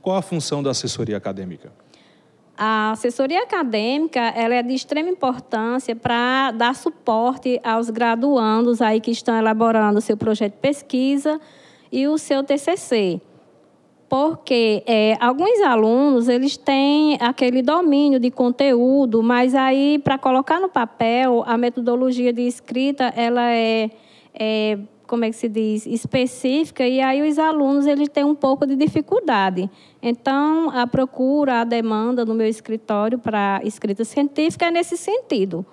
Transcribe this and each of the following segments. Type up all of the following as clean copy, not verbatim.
Qual a função da assessoria acadêmica? A assessoria acadêmica ela é de extrema importância para dar suporte aos graduandos aí que estão elaborando o seu projeto de pesquisa e o seu TCC. Porque alguns alunos eles têm aquele domínio de conteúdo, mas aí, para colocar no papel, a metodologia de escrita ela como é que se diz, específica, e aí os alunos eles têm um pouco de dificuldade. Então, a procura, a demanda no meu escritório para escrita científica é nesse sentido.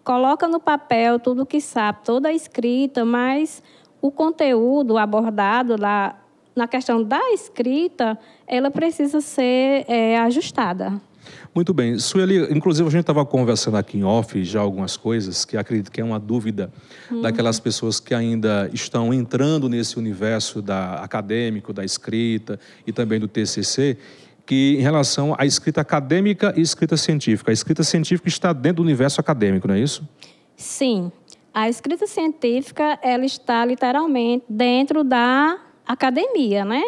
Coloca no papel tudo o que sabe, toda a escrita, mas o conteúdo abordado lá na questão da escrita, ela precisa ser ajustada. Muito bem. Sueli, inclusive a gente estava conversando aqui em off já algumas coisas que acredito que é uma dúvida daquelas pessoas que ainda estão entrando nesse universo acadêmico, da escrita e também do TCC, que em relação à escrita acadêmica e escrita científica. A escrita científica está dentro do universo acadêmico, não é isso? Sim. A escrita científica ela está literalmente dentro da academia, né?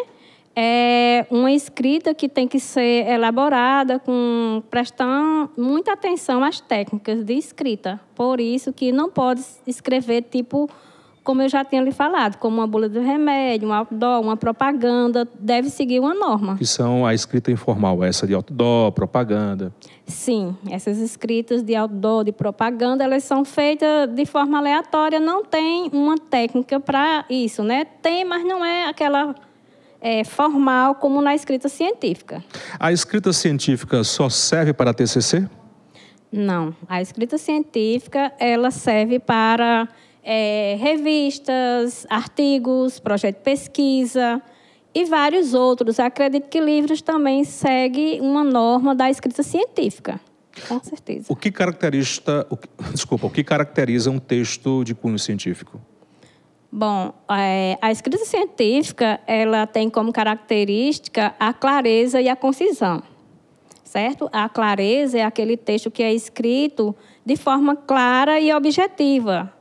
É uma escrita que tem que ser elaborada prestando muita atenção às técnicas de escrita. Por isso que não pode escrever tipo, como eu já tinha lhe falado, como uma bula de remédio, um outdoor, uma propaganda, deve seguir uma norma. Que são a escrita informal, essa de outdoor, propaganda. Sim, essas escritas de outdoor, de propaganda, elas são feitas de forma aleatória, não tem uma técnica para isso, né? Tem, mas não é aquela formal como na escrita científica. A escrita científica só serve para TCC? Não, a escrita científica ela serve para revistas, artigos, projeto de pesquisa e vários outros. Acredito que livros também seguem uma norma da escrita científica, com certeza. O que caracteriza um texto de cunho científico? Bom, a escrita científica ela tem como característica a clareza e a concisão, certo? A clareza é aquele texto que é escrito de forma clara e objetiva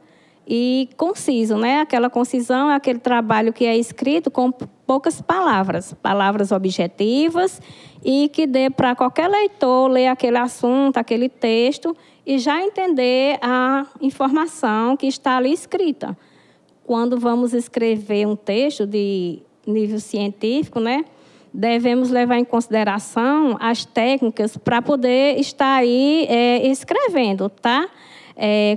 e conciso, né? Aquela concisão é aquele trabalho que é escrito com poucas palavras, palavras objetivas e que dê para qualquer leitor ler aquele assunto, aquele texto e já entender a informação que está ali escrita. Quando vamos escrever um texto de nível científico, né, devemos levar em consideração as técnicas para poder estar aí escrevendo, tá?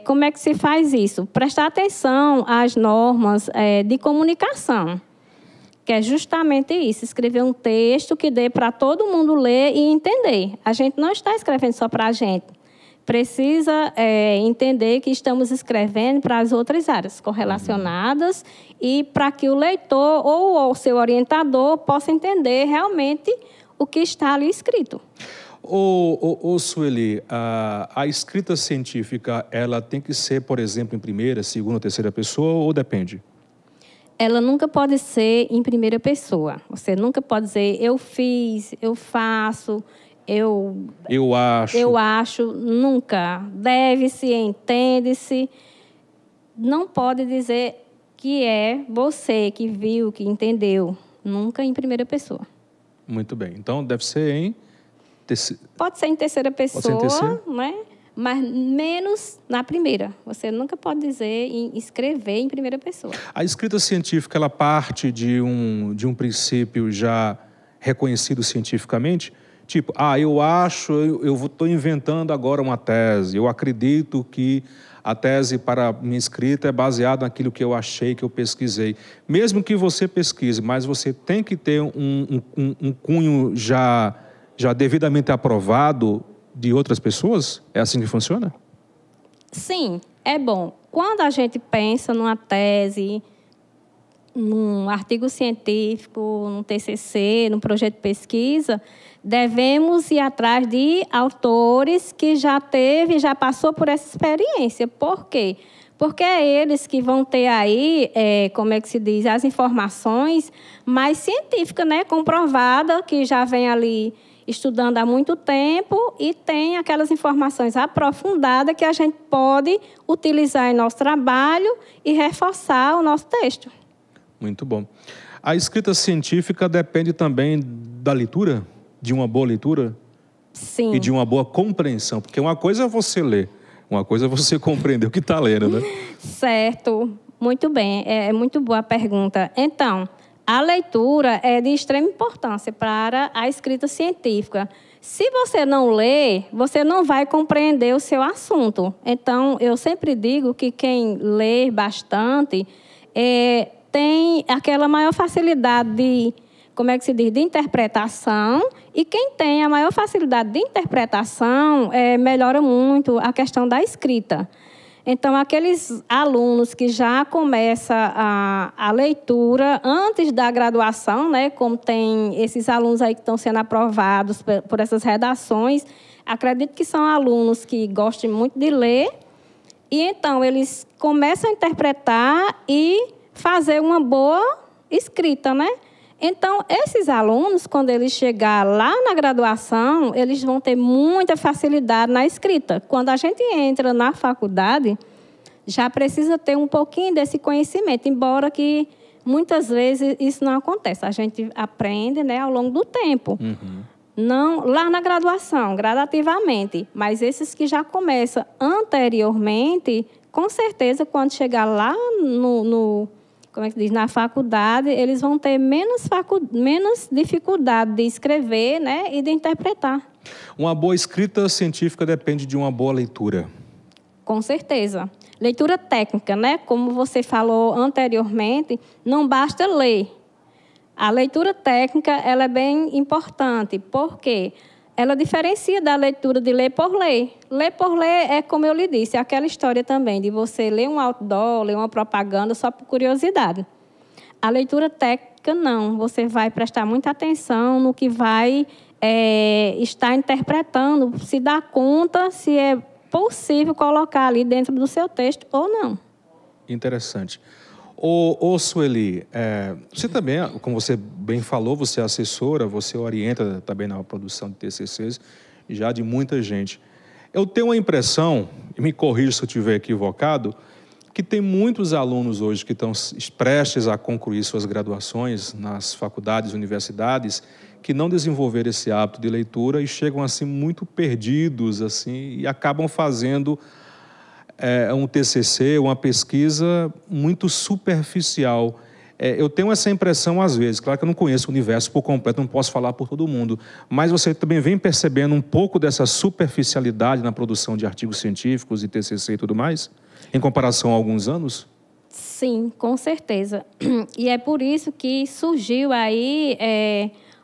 Como é que se faz isso? Prestar atenção às normas de comunicação, que é justamente isso, escrever um texto que dê para todo mundo ler e entender. A gente não está escrevendo só para a gente. Precisa entender que estamos escrevendo para as outras áreas correlacionadas e para que o leitor ou o seu orientador possa entender realmente o que está ali escrito. Sueli, a escrita científica, ela tem que ser, por exemplo, em primeira, segunda, terceira pessoa ou depende? Ela nunca pode ser em primeira pessoa. Você nunca pode dizer eu fiz, eu faço... Eu acho, nunca. Deve-se, entende-se. Não pode dizer que é você que viu, que entendeu. Nunca em primeira pessoa. Muito bem. Então, deve ser em... Pode ser em terceira pessoa, né? Mas menos na primeira. Você nunca pode dizer escrever em primeira pessoa. A escrita científica, ela parte de um princípio já reconhecido cientificamente? Tipo, eu estou inventando agora uma tese, eu acredito que a tese para minha escrita é baseada naquilo que eu achei, que eu pesquisei. Mesmo que você pesquise, mas você tem que ter um cunho já devidamente aprovado de outras pessoas? É assim que funciona? Sim, é bom. Quando a gente pensa numa tese, num artigo científico, num TCC, num projeto de pesquisa, devemos ir atrás de autores que já passou por essa experiência. Por quê? Porque é eles que vão ter aí, como é que se diz, as informações mais científicas, né? Comprovada, que já vem ali estudando há muito tempo e tem aquelas informações aprofundadas que a gente pode utilizar em nosso trabalho e reforçar o nosso texto. Muito bom. A escrita científica depende também da leitura? De uma boa leitura? Sim. E de uma boa compreensão? Porque uma coisa é você ler, uma coisa é você compreender o que está lendo, né? Certo. Muito bem. É muito boa a pergunta. Então, a leitura é de extrema importância para a escrita científica. Se você não lê, você não vai compreender o seu assunto. Então, eu sempre digo que quem lê bastante tem aquela maior facilidade de, como é que se diz, de interpretação, e quem tem a maior facilidade de interpretação melhora muito a questão da escrita. Então, aqueles alunos que já começam a leitura antes da graduação, né, como tem esses alunos aí que estão sendo aprovados por essas redações, acredito que são alunos que gostam muito de ler, e então eles começam a interpretar e fazer uma boa escrita, né? Então, esses alunos, quando eles chegarem lá na graduação, eles vão ter muita facilidade na escrita. Quando a gente entra na faculdade, já precisa ter um pouquinho desse conhecimento, embora que muitas vezes isso não acontece. A gente aprende, né, ao longo do tempo. Uhum. Não lá na graduação, gradativamente. Mas esses que já começam anteriormente, com certeza, quando chegar lá como é que diz, na faculdade, eles vão ter menos dificuldade de escrever, né, e de interpretar. Uma boa escrita científica depende de uma boa leitura. Com certeza. Leitura técnica, né? Como você falou anteriormente, não basta ler. A leitura técnica, ela é bem importante, porque ela diferencia da leitura de ler por ler. Ler por ler é, como eu lhe disse, aquela história também de você ler um outdoor, ler uma propaganda só por curiosidade. A leitura técnica, não. Você vai prestar muita atenção no que vai estar interpretando, se dá conta se é possível colocar ali dentro do seu texto ou não. Interessante. Sueli, você também, como você bem falou, você é assessora, você orienta também na produção de TCCs, já de muita gente. Eu tenho uma impressão, e me corrija se eu estiver equivocado, que tem muitos alunos hoje que estão prestes a concluir suas graduações nas faculdades, universidades, que não desenvolveram esse hábito de leitura e chegam assim muito perdidos assim, e acabam fazendo um TCC, uma pesquisa muito superficial. Eu tenho essa impressão às vezes, claro que eu não conheço o universo por completo, não posso falar por todo mundo, mas você também vem percebendo um pouco dessa superficialidade na produção de artigos científicos e TCC e tudo mais, em comparação a alguns anos? Sim, com certeza. E é por isso que surgiu aí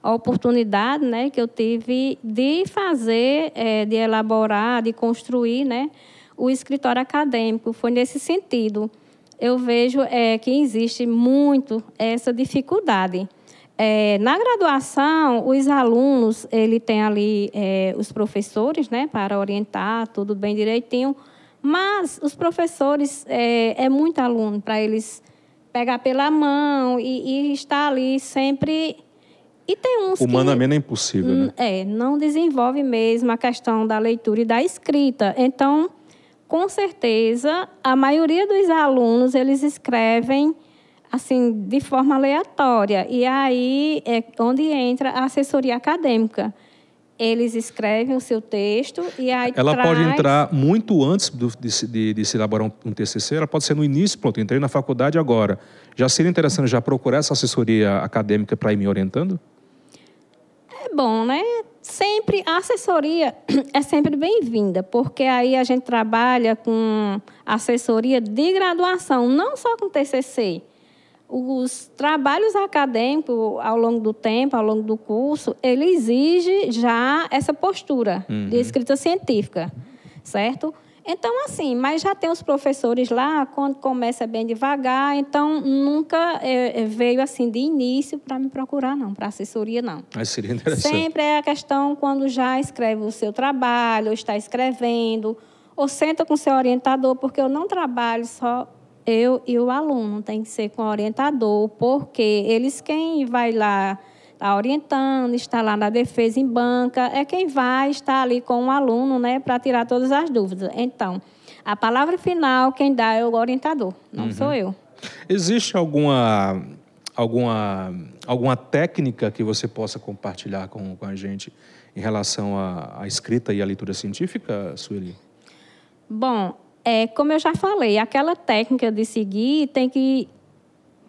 a oportunidade, né, que eu tive de fazer, de elaborar, de construir, né, o escritório acadêmico. Foi nesse sentido. Eu vejo que existe muito essa dificuldade. Na graduação, os alunos, ele tem ali os professores, né, para orientar tudo bem direitinho, mas os professores, é muito aluno para eles pegar pela mão e estar ali sempre. E tem uns humanamente é impossível, né? Não desenvolve mesmo a questão da leitura e da escrita. Então, com certeza, a maioria dos alunos, eles escrevem assim, de forma aleatória. E aí é onde entra a assessoria acadêmica. Eles escrevem o seu texto e aí ela pode entrar muito antes de se elaborar um TCC, ela pode ser no início, pronto, entrei na faculdade agora. Já seria interessante já procurar essa assessoria acadêmica para ir me orientando? É bom, né? Sempre a assessoria é sempre bem-vinda, porque aí a gente trabalha com assessoria de graduação, não só com TCC. Os trabalhos acadêmicos, ao longo do tempo, ao longo do curso, ele exige já essa postura de escrita científica, certo? Então, assim, mas já tem os professores lá, quando começa bem devagar, então nunca veio assim de início para me procurar, não, para assessoria, não. Mas seria interessante. Sempre é a questão quando já escreve o seu trabalho, ou está escrevendo, ou senta com o seu orientador, porque eu não trabalho só eu e o aluno, tem que ser com o orientador, porque eles quem vai lá está orientando, está lá na defesa em banca, é quem vai estar ali com o aluno, né, para tirar todas as dúvidas. Então, a palavra final, quem dá é o orientador, não sou eu. Existe alguma alguma técnica que você possa compartilhar com a gente em relação à escrita e à leitura científica, Sueli? Bom, como eu já falei, aquela técnica de seguir tem que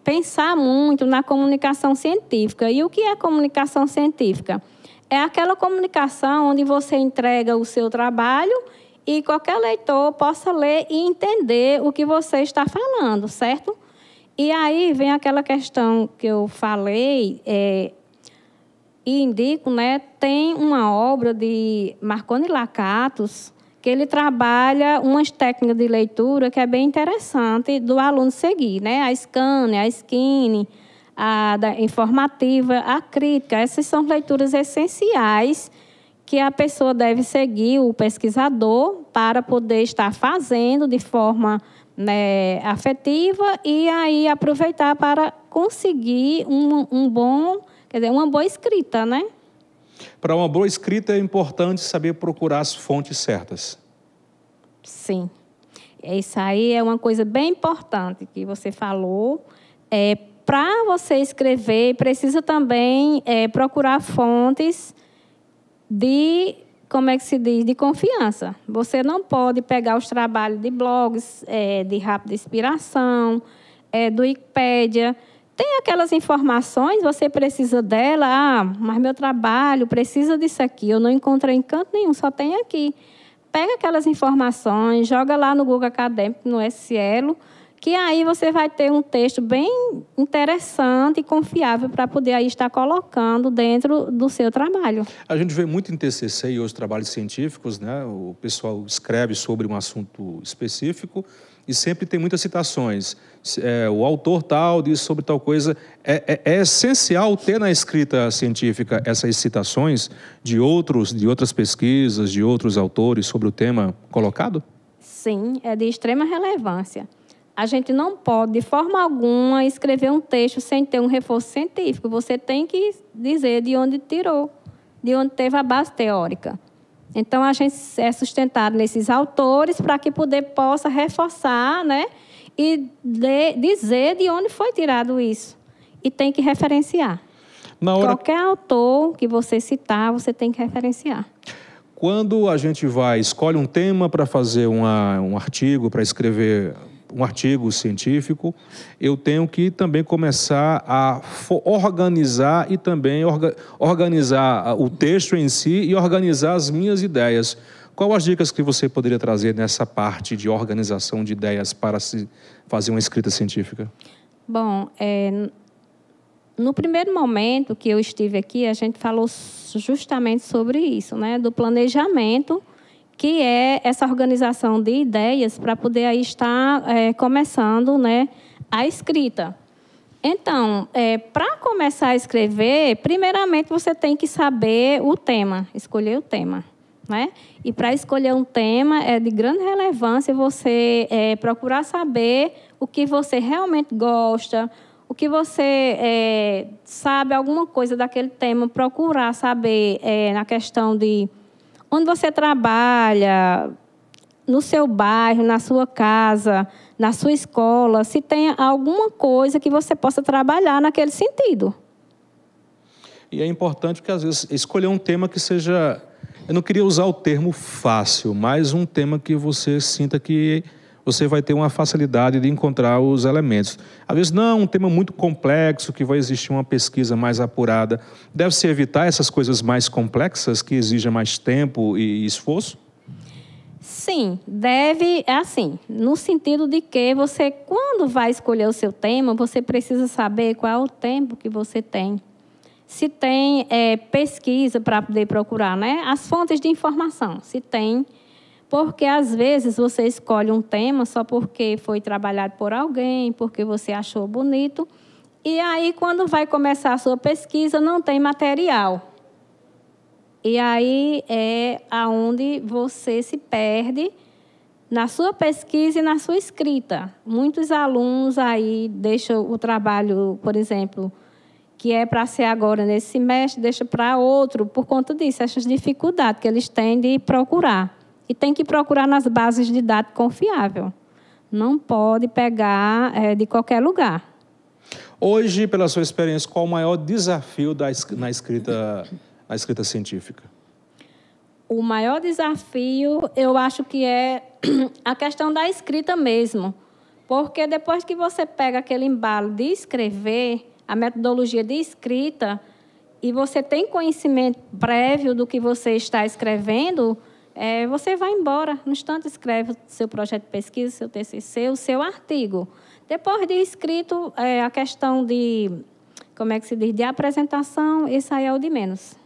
pensar muito na comunicação científica. E o que é comunicação científica? É aquela comunicação onde você entrega o seu trabalho e qualquer leitor possa ler e entender o que você está falando, certo? E aí vem aquela questão que eu falei e indico, né? Tem uma obra de Marconi Lakatos que ele trabalha umas técnicas de leitura que é bem interessante do aluno seguir, né? A Scanner, a Skinny, a da informativa, a crítica. Essas são leituras essenciais que a pessoa deve seguir, o pesquisador, para poder estar fazendo de forma, né, afetiva e aí aproveitar para conseguir uma boa escrita, né? Para uma boa escrita é importante saber procurar as fontes certas. Sim. Isso aí é uma coisa bem importante que você falou. Para você escrever, precisa também procurar fontes de, como é que se diz, de confiança. Você não pode pegar os trabalhos de blogs, de rápida inspiração, do Wikipédia. Tem aquelas informações, você precisa dela, mas meu trabalho precisa disso aqui, eu não encontrei em canto nenhum, só tem aqui. Pega aquelas informações, joga lá no Google Acadêmico, no SciElo, que aí você vai ter um texto bem interessante e confiável para poder aí estar colocando dentro do seu trabalho. A gente vê muito em TCC e outros trabalhos científicos, né? O pessoal escreve sobre um assunto específico e sempre tem muitas citações. O autor tal diz sobre tal coisa. É essencial ter na escrita científica essas citações de outras pesquisas, de outros autores sobre o tema colocado? Sim, é de extrema relevância. A gente não pode, de forma alguma, escrever um texto sem ter um reforço científico. Você tem que dizer de onde tirou, de onde teve a base teórica. Então, a gente é sustentado nesses autores para que possa reforçar, né? E dizer de onde foi tirado isso. E tem que referenciar. Qualquer autor que você citar, você tem que referenciar. Quando a gente escolhe um tema para fazer um artigo, para escrever um artigo científico, eu tenho que também começar a organizar e também organizar o texto em si e organizar as minhas ideias. Quais as dicas que você poderia trazer nessa parte de organização de ideias para se fazer uma escrita científica? Bom, no primeiro momento que eu estive aqui, a gente falou justamente sobre isso, né? Do planejamento, que é essa organização de ideias para poder aí estar começando, né, a escrita. Então, para começar a escrever, primeiramente você tem que saber o tema, escolher o tema, né? E para escolher um tema é de grande relevância você procurar saber o que você realmente gosta, o que você sabe, alguma coisa daquele tema, procurar saber na questão de onde você trabalha, no seu bairro, na sua casa, na sua escola, se tem alguma coisa que você possa trabalhar naquele sentido. E é importante que, às vezes, escolher um tema que seja... Eu não queria usar o termo fácil, mas um tema que você sinta que você vai ter uma facilidade de encontrar os elementos. Às vezes, não, um tema muito complexo, que vai existir uma pesquisa mais apurada. Deve-se evitar essas coisas mais complexas, que exigem mais tempo e esforço? Sim, deve, assim, no sentido de que você, quando vai escolher o seu tema, você precisa saber qual é o tempo que você tem. Se tem pesquisa para poder procurar, né? As fontes de informação, se tem... Porque, às vezes, você escolhe um tema só porque foi trabalhado por alguém, porque você achou bonito. E aí, quando vai começar a sua pesquisa, não tem material. E aí é onde você se perde na sua pesquisa e na sua escrita. Muitos alunos aí deixam o trabalho, por exemplo, que é para ser agora nesse semestre, deixam para outro, por conta disso, essas dificuldades que eles têm de procurar. E tem que procurar nas bases de dados confiável. Não pode pegar de qualquer lugar. Hoje, pela sua experiência, qual o maior desafio na escrita científica? O maior desafio, eu acho que é a questão da escrita mesmo. Porque depois que você pega aquele embalo de escrever, a metodologia de escrita, e você tem conhecimento prévio do que você está escrevendo, você vai embora. No instante, escreve o seu projeto de pesquisa, o seu TCC, o seu artigo. Depois de escrito, a questão de, como é que se diz, de apresentação, isso aí é o de menos.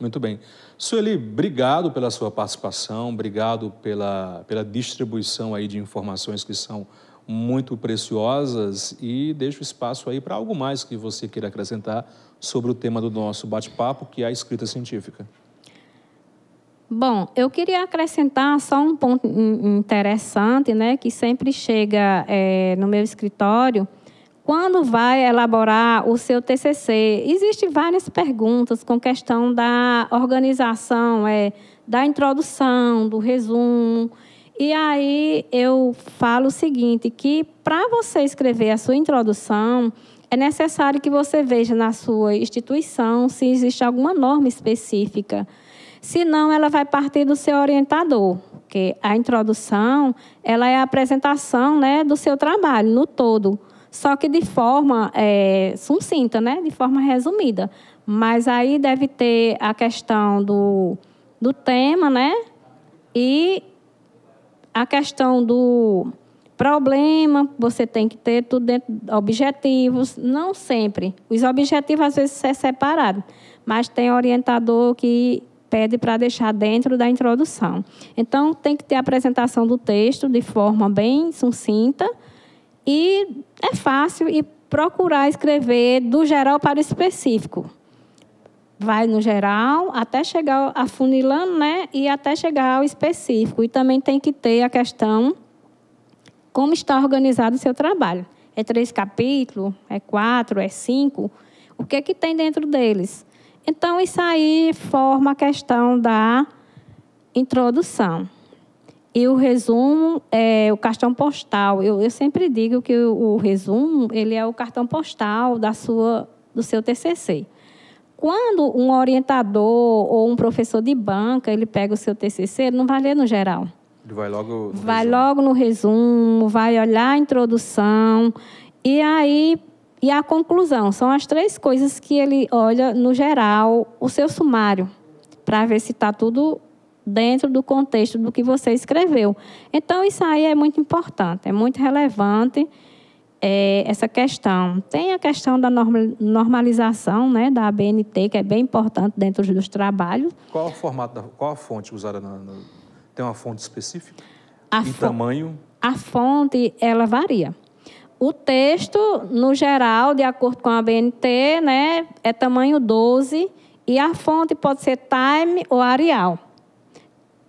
Muito bem. Sueli, obrigado pela sua participação, obrigado pela distribuição aí de informações que são muito preciosas e deixo espaço aí para algo mais que você queira acrescentar sobre o tema do nosso bate-papo, que é a escrita científica. Bom, eu queria acrescentar só um ponto interessante, né, que sempre chega no meu escritório. Quando vai elaborar o seu TCC, existem várias perguntas com questão da organização, da introdução, do resumo. E aí eu falo o seguinte, que para você escrever a sua introdução, é necessário que você veja na sua instituição se existe alguma norma específica. Senão, ela vai partir do seu orientador, porque a introdução ela é a apresentação, né, do seu trabalho no todo. Só que de forma sucinta, né? De forma resumida. Mas aí deve ter a questão do tema, né? E a questão do problema, você tem que ter tudo dentro de objetivos. Não sempre. Os objetivos, às vezes, é separado. Mas tem orientador que pede para deixar dentro da introdução. Então, tem que ter a apresentação do texto de forma bem sucinta. E é fácil e procurar escrever do geral para o específico. Vai no geral até chegar afunilando, né? E até chegar ao específico. E também tem que ter a questão como está organizado o seu trabalho. É 3 capítulos? É 4? É 5? O que é que tem dentro deles? Então, isso aí forma a questão da introdução. E o resumo é o cartão postal. Eu sempre digo que o resumo ele é o cartão postal do seu TCC. Quando um orientador ou um professor de banca ele pega o seu TCC, ele não vai ler no geral. Ele vai logo no vai resumo. Logo no resumo, vai olhar a introdução e a conclusão. São as 3 coisas que ele olha no geral, o seu sumário, para ver se está tudo dentro do contexto do que você escreveu. Então, isso aí é muito importante, é muito relevante essa questão. Tem a questão da normalização, né, da ABNT, que é bem importante dentro dos trabalhos. Qual o formato, qual a fonte usada? Tem uma fonte específica? E tamanho? A fonte, ela varia. O texto, no geral, de acordo com a ABNT, né, é tamanho 12 e a fonte pode ser Time ou Arial.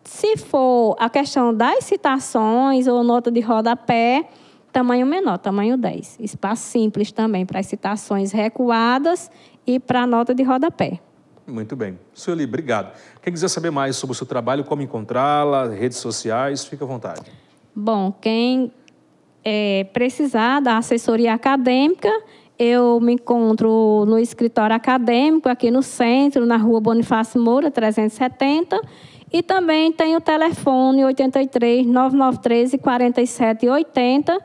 Se for a questão das citações ou nota de rodapé, tamanho menor, tamanho 10. Espaço simples também para as citações recuadas e para a nota de rodapé. Muito bem. Sueli, obrigado. Quem quiser saber mais sobre o seu trabalho, como encontrá-la, redes sociais, fica à vontade. Bom, quem precisar da assessoria acadêmica, eu me encontro no escritório acadêmico, aqui no centro, na rua Bonifácio Moura, 370, e também tem o telefone 83 9913 4780,